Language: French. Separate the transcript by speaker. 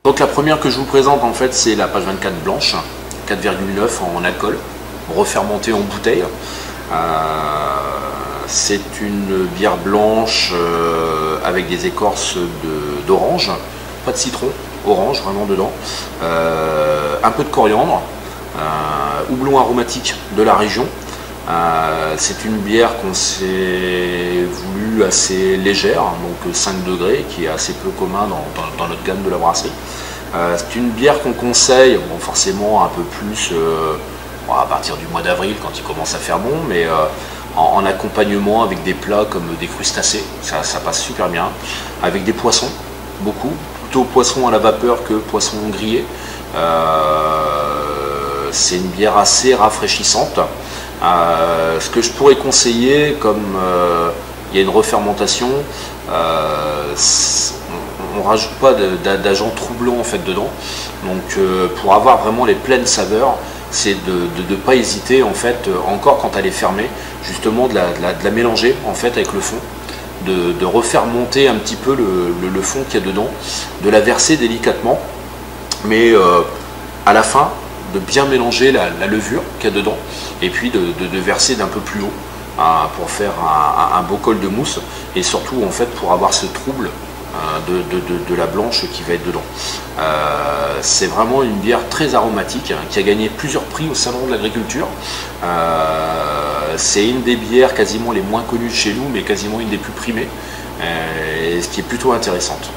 Speaker 1: Donc la première que je vous présente en fait c'est la page 24 blanche, 4,9 en alcool, refermentée en bouteille. C'est une bière blanche avec des écorces d'orange, pas de citron, orange vraiment dedans, un peu de coriandre, houblon aromatique de la région. C'est une bière qu'on s'est voulu assez légère, donc 5 degrés, qui est assez peu commun dans notre gamme de la brasserie. C'est une bière qu'on conseille, bon, forcément un peu plus à partir du mois d'avril quand il commence à faire bon, mais en accompagnement avec des plats comme des crustacés, ça passe super bien, avec des poissons, beaucoup, plutôt poisson à la vapeur que poisson grillé. C'est une bière assez rafraîchissante. Ce que je pourrais conseiller, comme il y a une refermentation, on ne rajoute pas d'agents troublants en fait dedans. Donc pour avoir vraiment les pleines saveurs, c'est de ne pas hésiter en fait, encore quand elle est fermée, justement de la mélanger en fait avec le fond, de refaire monter un petit peu le fond qu'il y a dedans, de la verser délicatement, mais à la fin de bien mélanger la levure qu'il y a dedans et puis de verser d'un peu plus haut pour faire un beau col de mousse et surtout en fait pour avoir ce trouble de la blanche qui va être dedans. C'est vraiment une bière très aromatique qui a gagné plusieurs prix au salon de l'agriculture. C'est une des bières quasiment les moins connues de chez nous mais quasiment une des plus primées, ce qui est plutôt intéressante.